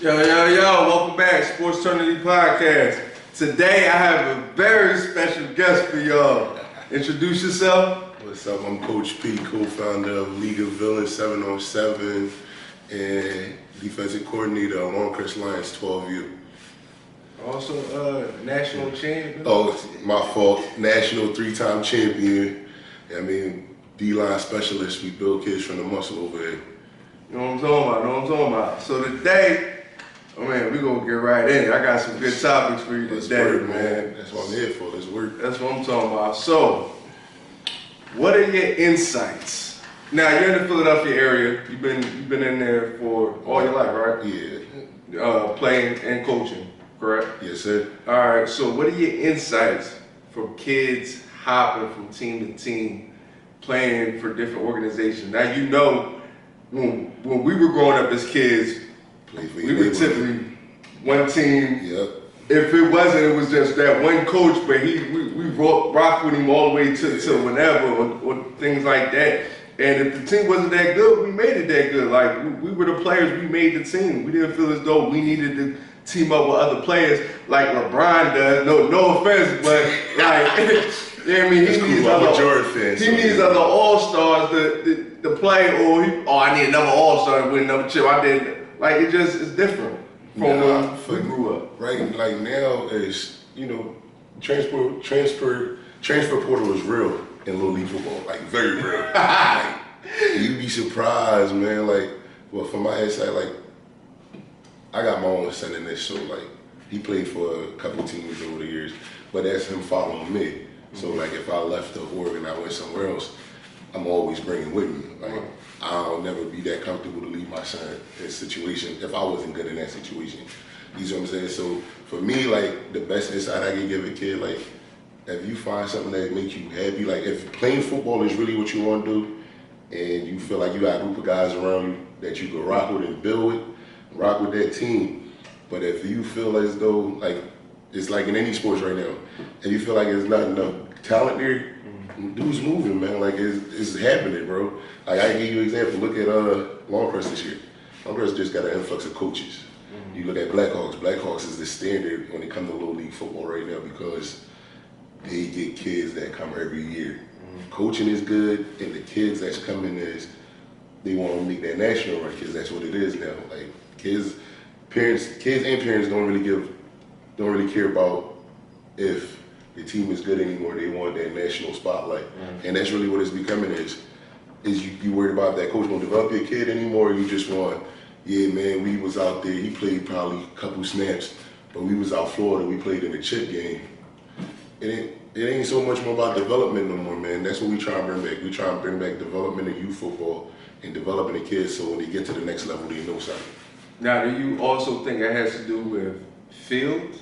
Yo, welcome back, SportsTernity podcast. Today I have a very special guest for y'all. Introduce yourself. What's up? I'm Coach P, co-founder of League of Villains 707 and defensive coordinator of Longcrest Lions 12U. Also, national champion. Oh, my fault. National three-time champion. I mean, D-line specialist. We build kids from the muscle over here. You know what I'm talking about? So today, we're going to get right in it. I got some good topics for you today, work, man. That's what I'm here for. Let's work. That's what I'm talking about. So, what are your insights? Now, you're in the Philadelphia area. You've been in there for all your life, right? Yeah. Playing and coaching, correct? Yes, sir. All right, so what are your insights from kids hopping from team to team, playing for different organizations? Now, you know, when we were growing up as kids, we were typically one team. Yep. If it wasn't, it was just that one coach, but we rocked with him all the way to whenever or things like that. And if the team wasn't that good, we made it that good. Like, we were the players, we made the team. We didn't feel as though we needed to team up with other players like LeBron does. No offense, but like, yeah, I mean, he needs other all-stars to play, or I need another all-star to win another chip. I didn't. Like, it's different from when we grew up. Right, like now is, you know, transfer portal is real in Little League football, like very real. Like, you'd be surprised, man. Like, well, from my insight, like, I got my own son in this, so like, he played for a couple teams over the years, but that's him following me. So like, if I left the org and I went somewhere else, I'm always bringing with me. Like, I'll never be that comfortable to leave my son in a situation if I wasn't good in that situation. You see what I'm saying? So for me, like, the best insight I can give a kid, like, if you find something that makes you happy, like if playing football is really what you want to do, and you feel like you got a group of guys around you that you can rock with and build with, rock with that team. But if you feel as though, like, it's like in any sports right now, and you feel like there's not enough talent there, dude's moving, man. Like, it's happening, bro. Like, I can give you an example. Look at Longcrest this year. Longcrest just got an influx of coaches. You look at Blackhawks. Blackhawks is the standard when it comes to Little League football right now because they get kids that come every year. Coaching is good, and the kids that's coming they want to make that national run because that's what it is now. Like, kids and parents don't really care about if the team is good anymore. They want that national spotlight, and that's really what it's becoming is you worried about that coach won't develop your kid anymore, or you just want, yeah, man, we was out there, he played probably a couple snaps, but we was out Florida, we played in a chip game. It ain't so much more about development no more, man. That's what we try and bring back. We try and bring back development in youth football and developing the kids so when they get to the next level, they know something. Now, do you also think it has to do with fields?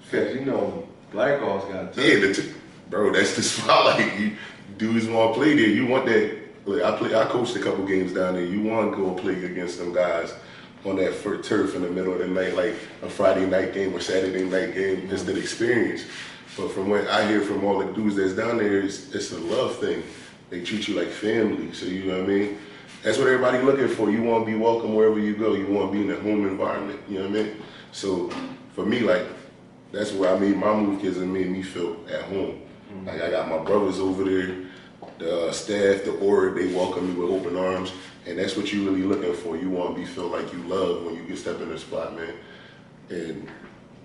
Because, you know, Blackhawks got to. Yeah, bro, that's the spotlight. You dudes want to play there. You want that. Like, I coached a couple games down there. You want to go play against them guys on that turf in the middle of the night, like a Friday night game or Saturday night game. It's the experience. But from what I hear from all the dudes that's down there, it's a love thing. They treat you like family. So, you know what I mean? That's what everybody looking for. You want to be welcome wherever you go. You want to be in a home environment. You know what I mean? So for me, like, that's where I made my move because it made me feel at home. Like, I got my brothers over there, the staff, the org, they welcome me with open arms. And that's what you really looking for. You want to feel like you love when you get step in the spot, man. And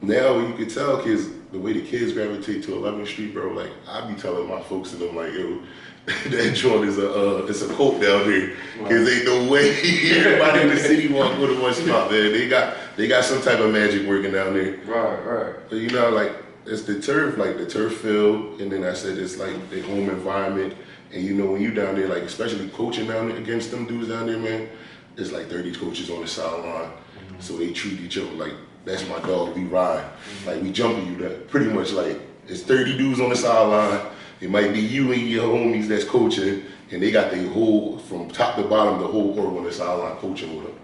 now you can tell kids, the way the kids gravitate to 11th Street, bro, like, I be telling my folks and them, like, yo, that joint is it's a cult down there. Cause ain't no way everybody in the city want to go to one spot, man. They got some type of magic working down there. Right. But you know, like, it's the turf, like the turf field, and then I said it's like the home environment. And you know, when you down there, like, especially coaching down there against them dudes down there, man, it's like 30 coaches on the sideline. So they treat each other like, that's my dog, we ride. Like, we jumping you that pretty much like, it's 30 dudes on the sideline. It might be you and your homies that's coaching, and they got the whole, from top to bottom, the whole org on the sideline coaching with them.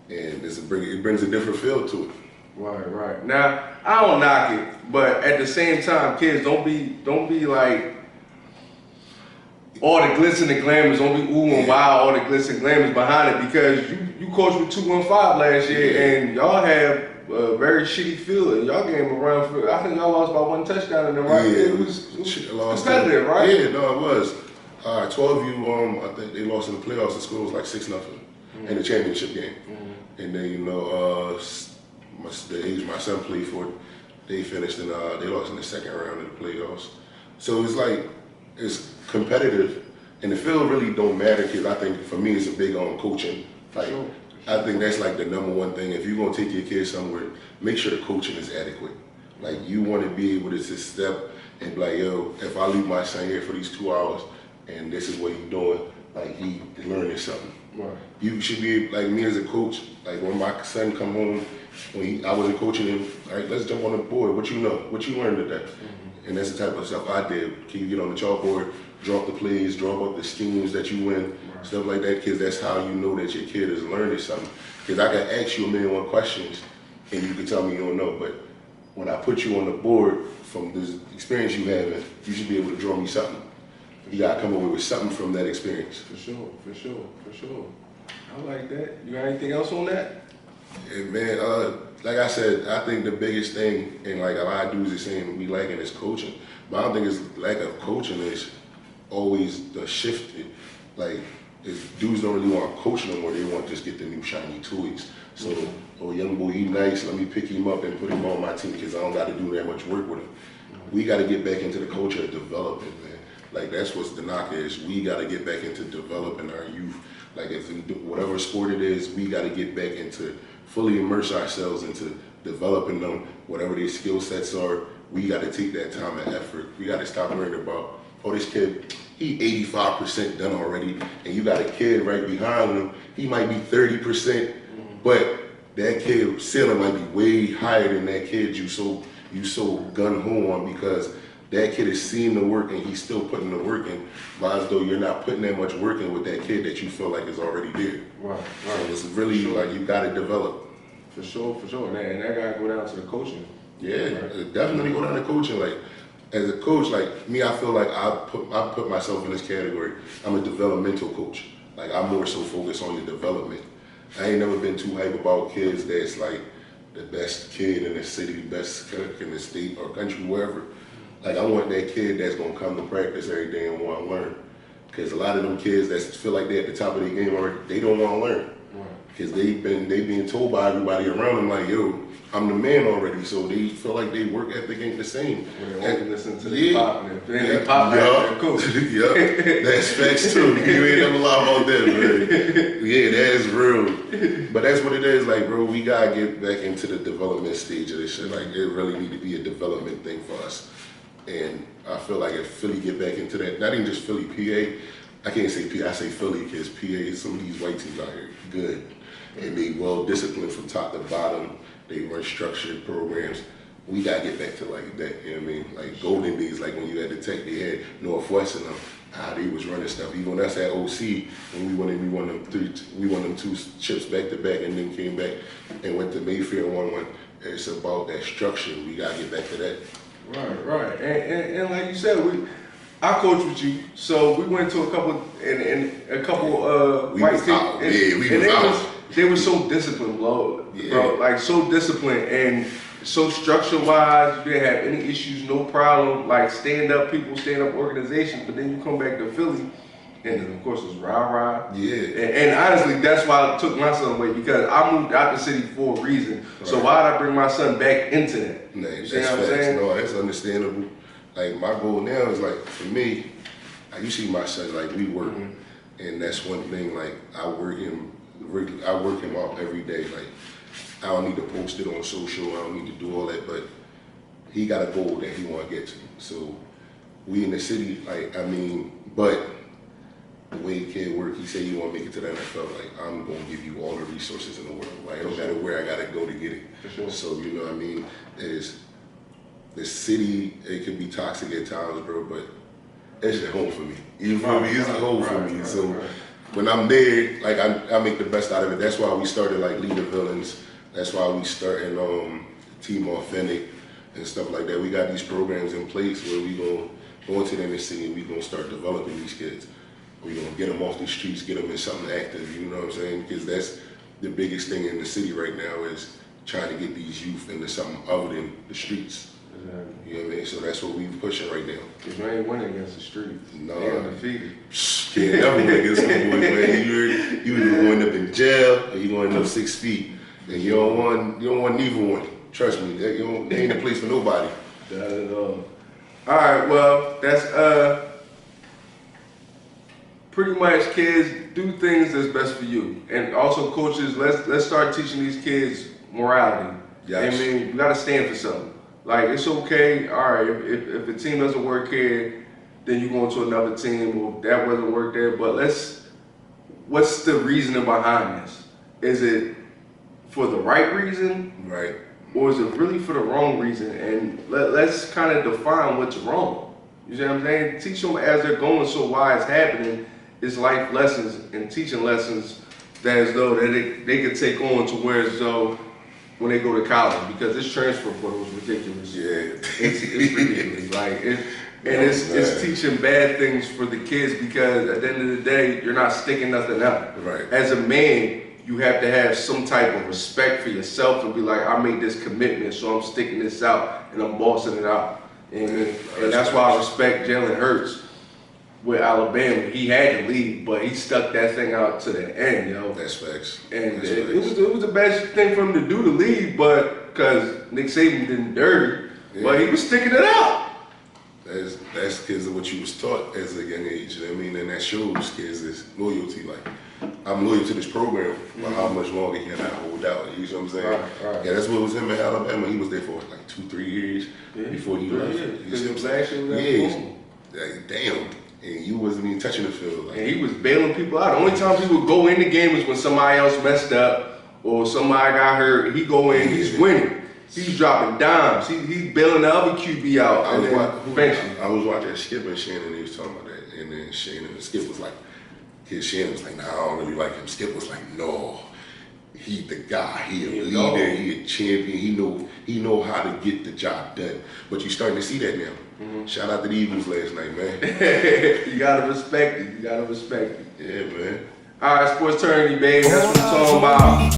And it brings a different feel to it. Right. Now, I don't knock it, but at the same time, kids, don't be like all the glitz and the glamours, don't be ooh and wow, all the glitz and glamours behind it, because you coached with 215 last year, and y'all have a very shitty field, and y'all game around for. I think y'all lost by 1 touchdown in the right. Yeah, It was competitive, right? Yeah, no, it was. 12U, I think they lost in the playoffs. The score was like 6-0 in the championship game. And then, you know, the age my son played for, they finished in, they lost in the second round of the playoffs. So it's like, it's competitive. And the field really don't matter, because I think for me it's a big on coaching. Like, Sure. I think that's like the number one thing. If you're gonna take your kids somewhere, make sure the coaching is adequate. Like, you want to be able to just step and be like, yo, if I leave my son here for these 2 hours and this is what he's doing, like, he learning something. Right. You should be like me as a coach. Like, when my son come home, I wasn't coaching him. All right, let's jump on the board. What you know? What you learned today? And that's the type of stuff I did. Can you get on the chalkboard, draw up the plays, draw up the schemes that you win, stuff like that? Because that's how you know that your kid is learning something. Because I can ask you 1,000,001 questions, and you can tell me you don't know. But when I put you on the board from this experience you have, you should be able to draw me something. You gotta come away with something from that experience. For sure. I like that. You got anything else on that? And man, like I said, I think the biggest thing, and like a lot of dudes are saying we lacking, is coaching. But I don't think it's lack of coaching, is always the shift. Like, if dudes don't really want to coach no more, they want to just get the new shiny toys. So, oh, young boy, he nice, let me pick him up and put him on my team because I don't got to do that much work with him. We got to get back into the culture of development, man. Like, that's what the knock is. We got to get back into developing our youth. Like, if we do whatever sport it is, we got to get back into fully immerse ourselves into developing them, whatever their skill sets are. We got to take that time and effort. We got to stop worrying about, oh, this kid, he 85% done already, and you got a kid right behind him, he might be 30%, but that kid ceiling might be way higher than that kid you so gun-ho on, because that kid is seeing the work and he's still putting the work in, but as though you're not putting that much work in with that kid that you feel like is already there. Right. So it's really like you got to develop. For sure. And that gotta go down to the coaching. Yeah, definitely go down to coaching. Like, as a coach, like me, I feel like I put myself in this category. I'm a developmental coach. Like, I'm more so focused on your development. I ain't never been too hype about kids that's like the best kid in the city, the best cook in the state or country, wherever. Like, I want that kid that's gonna come to practice every day and want to learn. Because a lot of them kids that feel like they're at the top of their game already, they don't want to learn. Because they being told by everybody around them, like, yo, I'm the man already, so they feel like they work ethic ain't the same. And listen to the pop, and they pop yeah, cool. Yeah, that's facts too. You ain't never lie about that, man. Yeah, that is real. But that's what it is, like, bro, we gotta get back into the development stage of this shit. Like, it really need to be a development thing for us. And I feel like if Philly get back into that, not even just Philly, PA, I can't say PA, I say Philly because PA, some of these white teams out here, good. And they well disciplined from top to bottom. They run structured programs. We gotta get back to like that, you know what I mean? Like golden days, like when you had the Tech, they had Northwest and them. They was running stuff. Even us at OC, when we won them 2 chips back to back, and then came back and went to Mayfair and won one. It's about that structure. We gotta get back to that. Right. And like you said, I coach with you, so we went to a couple white teams. They were so disciplined, bro. Like, so disciplined and so structure-wise. You didn't have any issues, no problem. Like, stand-up organizations. But then you come back to Philly, and then of course it's rah-rah. Yeah. And honestly, that's why I took my son away, because I moved out the city for a reason. Right. So why'd I bring my son back into that? Nah, you see what I'm saying? No, that's understandable. Like, my goal now is like, for me, you see my son, like, we work, and that's one thing. Like, I work him out every day. Like, I don't need to post it on social. I don't need to do all that, but he got a goal that he want to get to. So we in the city, like, I mean, but the way the kid work, he said he want to make it to the NFL. Like, I'm going to give you all the resources in the world. Like, it don't matter where I got to go to get it. Sure. So, you know what I mean? The city, it can be toxic at times, bro, but it's at home for me. You feel me? It's at home for me. So when I'm there, like, I make the best out of it. That's why we started, like, Lead the Villains. That's why we started Team Authentic and stuff like that. We got these programs in place where we going to go into the inner city and we going to start developing these kids. We're going to get them off the streets, get them in something active, you know what I'm saying? Because the biggest thing in the city right now is trying to get these youth into something other than the streets. Exactly. You know what I mean? So that's what we're pushing right now. Because you ain't winning against the streets. No. They undefeated. Can't never win against them boys, man. You either going to end up in jail or you going to end up 6 feet. And you don't want neither one. Trust me, they ain't a place for nobody. Not at all. All right, well, that's pretty much, kids, do things that's best for you. And also, coaches, let's start teaching these kids morality. Yes. I mean, you gotta stand for something. Like, it's okay, all right, if a team doesn't work here, then you go into another team, or that doesn't work there, but what's the reasoning behind this? Is it for the right reason? Right. Or is it really for the wrong reason? And let's kind of define what's wrong. You see what I'm saying? Teach them as they're going, so why it's happening is life lessons and teaching lessons that as though that they could take on to where as though when they go to college, because this transfer portal is ridiculous. Yeah. It's ridiculous. Like it's teaching bad things for the kids, because at the end of the day, you're not sticking nothing out. Right. As a man, you have to have some type of respect for yourself and be like, I made this commitment, so I'm sticking this out and I'm bossing it out. And that's why I respect Jalen Hurts with Alabama. He had to leave, but he stuck that thing out to the end, yo. That's facts. And That's it was a bad thing for him to do to leave, but because Nick Saban did him dirty, but he was sticking it out. That's because of what you was taught as a young age. You know what I mean? And that shows kids is loyalty. Like, I'm loyal to this program, but how much longer can I hold out? You know what I'm saying? Right. Yeah, that's what was him in Alabama. He was there for like 2-3 years before he left. You see what I'm saying? Like, damn. And you wasn't even touching the field. Like, And he was bailing people out. The only time people would go in the game was when somebody else messed up or somebody got hurt. He go in, he's winning. He's dropping dimes. He's bailing the other QB out. I was watching Skip and Shannon. He was talking about that, and then Shannon and Skip was like, Shannon was like, "Nah, I don't really like him." Skip was like, "No, he the guy. He a leader. He a champion. He know how to get the job done." But you're starting to see that now. Shout out to the Eagles last night, man. You gotta respect it. You gotta respect it. Yeah, man. All right, SportsTernity, baby. That's what I'm talking about.